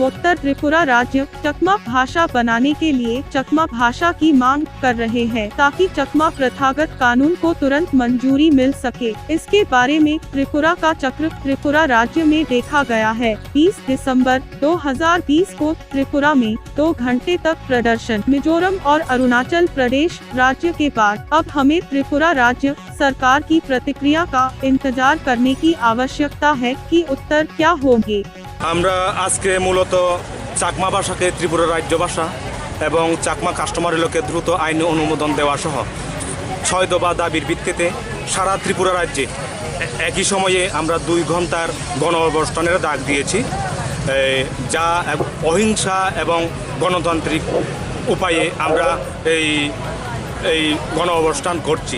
पूर्वोत्तर त्रिपुरा राज्य चकमा भाषा बनाने के लिए चकमा भाषा की मांग कर रहे हैं ताकि चकमा प्रथागत कानून को तुरंत मंजूरी मिल सके। इसके बारे में त्रिपुरा का चक्र त्रिपुरा राज्य में देखा गया है। 20 दिसंबर 2020 को त्रिपुरा में 2 घंटे तक प्रदर्शन। मिजोरम और अरुणाचल प्रदेश राज्य के बाद अब हमें त्रिपुरा राज्य सरकार की प्रतिक्रिया का इंतजार करने की आवश्यकता है कि उत्तर क्या होंगे। আমরা আজকে মূলত চাকমা ভাষাকে ত্রিপুরা রাজ্য ভাষা এবং চাকমা কাস্টমার এলাকাকে দ্রুত আইনি অনুমোদন দেওয়া সহ 6 দফা দাবির ভিত্তিতে সারা ত্রিপুরা রাজ্যে একই সময়ে আমরা 2 ঘন্টার গণ অবস্থানের ডাক দিয়েছি, যা অহিংসা এবং গণতান্ত্রিক উপায়ে আমরা এই গণ অবস্থান করছি।